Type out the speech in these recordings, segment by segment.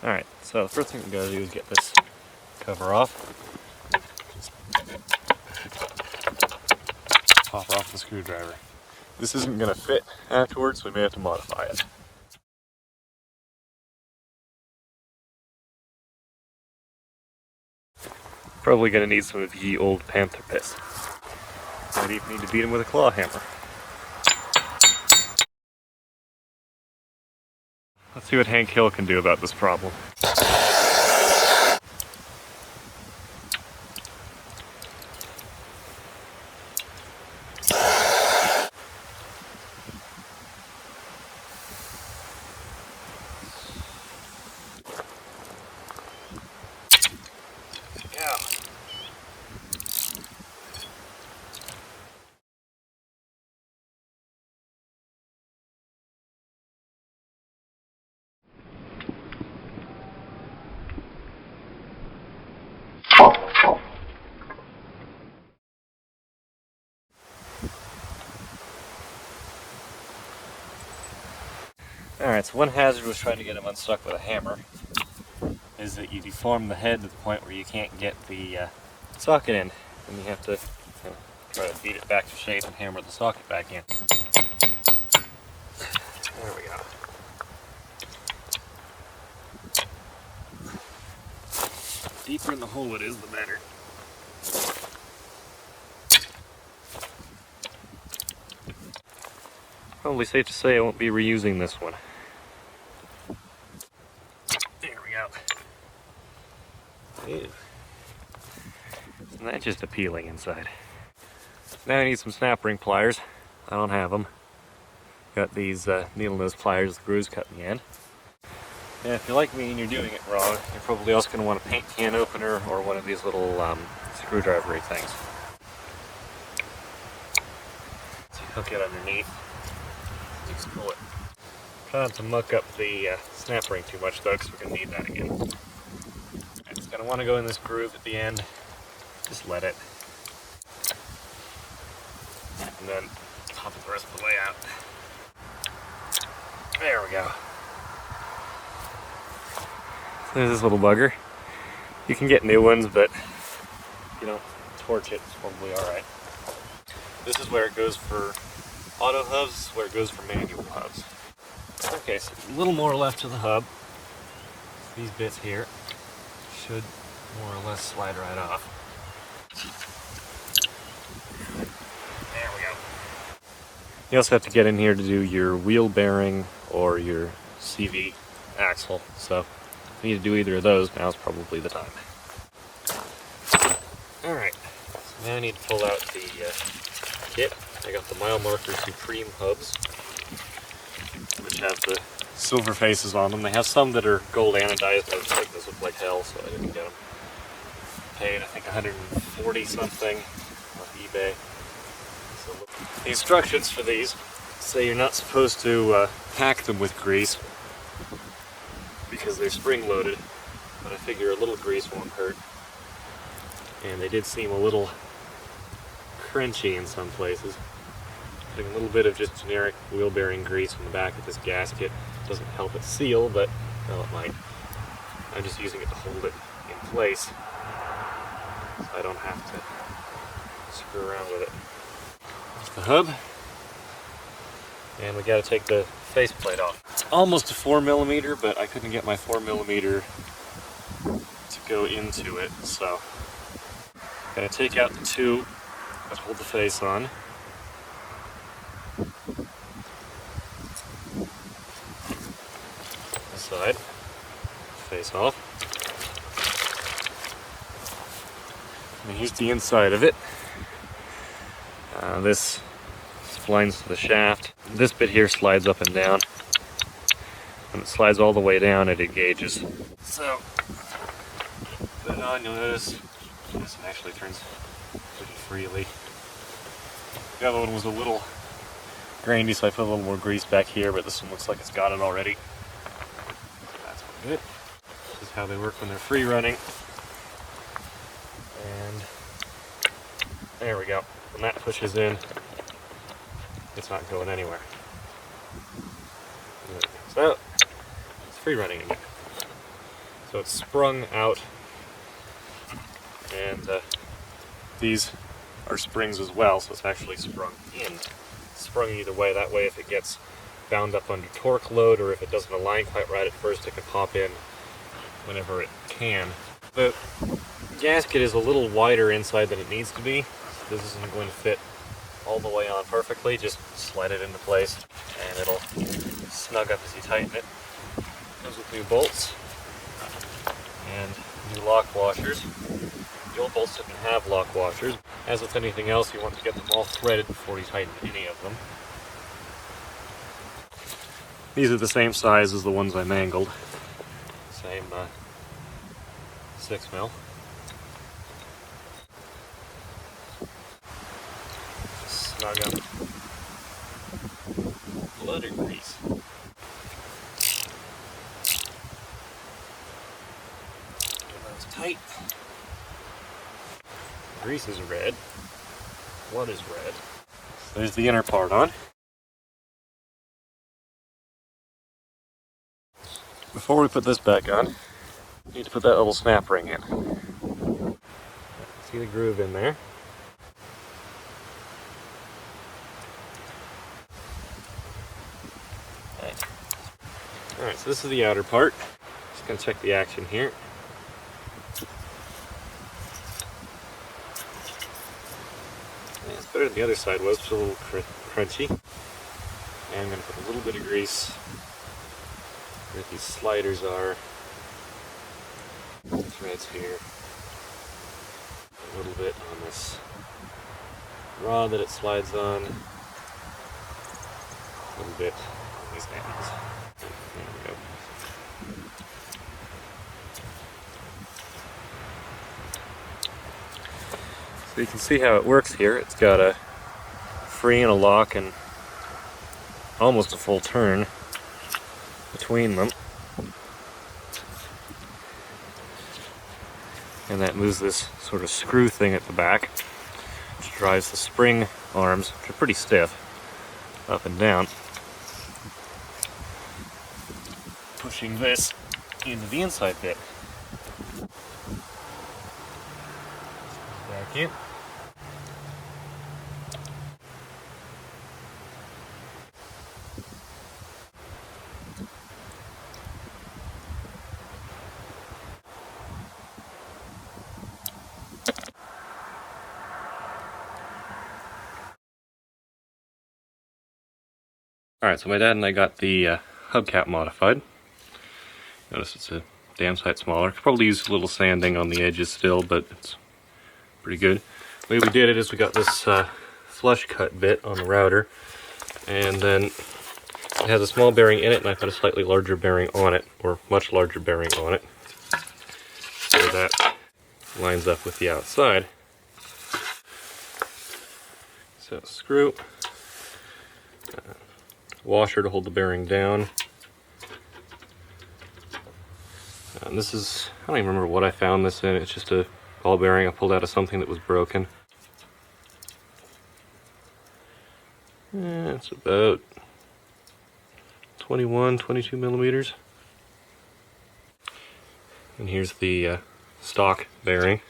Alright, so the first thing we gotta do is get this cover off. Pop off the screwdriver. This isn't gonna fit afterwards, so we may have to modify it. Probably gonna need some of ye old panther piss. Might even need to beat him with a claw hammer. Let's see what Hank Hill can do about this problem. Yeah. Alright, so one hazard was trying to get him unstuck with a hammer is that you deform the head to the point where you can't get the socket in, and you have to try to beat it back to shape and hammer the socket back in. There we go. The deeper in the hole it is, the better. Probably safe to say I won't be reusing this one. There we go. Ew. Isn't that just appealing inside? Now I need some snap ring pliers. I don't have them. Got these needle nose pliers, the grooves cut in the end. And if you're like me and you're doing it wrong, you're probably also going to want a paint can opener or one of these little screwdriver-y things. So you hook it underneath. Just pull it. Try not to muck up the snap ring too much though, because we're going to need that again. It's going to want to go in this groove at the end. Just let it. And then pop it the rest of the way out. There we go. There's this little bugger. You can get new ones, but if you don't torch it, it's probably alright. This is where it goes for auto hubs, where it goes for manual hubs. Okay, so a little more left to the hub. These bits here should more or less slide right off. There we go. You also have to get in here to do your wheel bearing or your CV axle, so if you need to do either of those, now's probably the time. Alright, so now I need to pull out the kit. I got the Mile Marker Supreme hubs, which have the silver faces on them. They have some that are gold anodized, but like this look like hell, so I didn't get them. Paid, I think, 140 something off eBay. So the instructions for these say you're not supposed to pack them with grease because they're spring loaded, but I figure a little grease won't hurt. And they did seem a little crunchy in some places. Putting a little bit of just generic wheel bearing grease on the back of this gasket doesn't help it seal, but well, it might. I'm just using it to hold it in place so I don't have to screw around with it. There's the hub, and we got to take the faceplate off. It's almost a 4mm, but I couldn't get my 4mm to go into it, so I'm going to take out the two that hold the face on. This side, face off. And here's the inside of it. This splines to the shaft. This bit here slides up and down. When it slides all the way down, it engages. So, put it on, you'll notice this actually turns pretty freely. The other one was a little grainy, so I put a little more grease back here, but this one looks like it's got it already. That's good. This is how they work when they're free running. And there we go. When that pushes in, it's not going anywhere. So, it's free running again. So it's sprung out, and these are springs as well, so it's actually sprung in. Sprung either way, that way if it gets bound up under torque load or if it doesn't align quite right at first, it can pop in whenever it can. The gasket is a little wider inside than it needs to be. This isn't going to fit all the way on perfectly. Just slide it into place and it'll snug up as you tighten it. Comes with new bolts and new lock washers. The old bolts didn't have lock washers. As with anything else, you want to get them all threaded before you tighten any of them. These are the same size as the ones I mangled. Same 6mm. Snug up blood or grease. Get those tight. Grease is red. Blood is red. So there's the inner part on. Before we put this back on, we need to put that little snap ring in. See the groove in there? Alright, so this is the outer part. Just gonna check the action here. Yeah, it's better than the other side was, just a little crunchy. And I'm gonna put a little bit of grease where these sliders are. The threads here. A little bit on this rod that it slides on. A little bit on these ends. There we go. So you can see how it works here. It's got a free and a lock and almost a full turn between them. And that moves this sort of screw thing at the back, which drives the spring arms, which are pretty stiff, up and down, pushing this into the inside bit. Back in. Alright, so my dad and I got the hubcap modified. Notice it's a damn sight smaller. Could probably use a little sanding on the edges still, but it's pretty good. The way we did it is we got this flush cut bit on the router, and then it has a small bearing in it, and I put a slightly larger bearing on it, or much larger bearing on it, so that lines up with the outside. So screw. Washer to hold the bearing down. And this is, I don't even remember what I found this in. It's just a ball bearing I pulled out of something that was broken. It's about 21, 22 millimeters. And here's the stock bearing,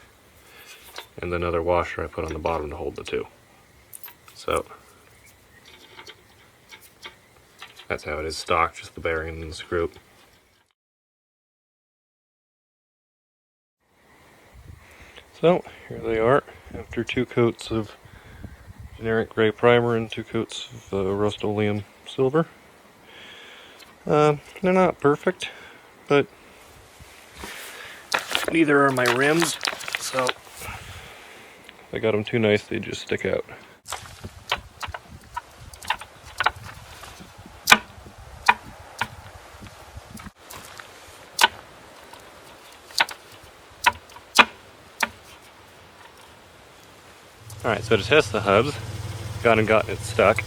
and another washer I put on the bottom to hold the two. So that's how it is stock, just the bearing and the screw. So here they are after 2 coats of generic gray primer and 2 coats of Rust-Oleum silver. They're not perfect, but neither are my rims, so if I got them too nice, they just stick out. Alright, so to test the hubs, gotten it stuck.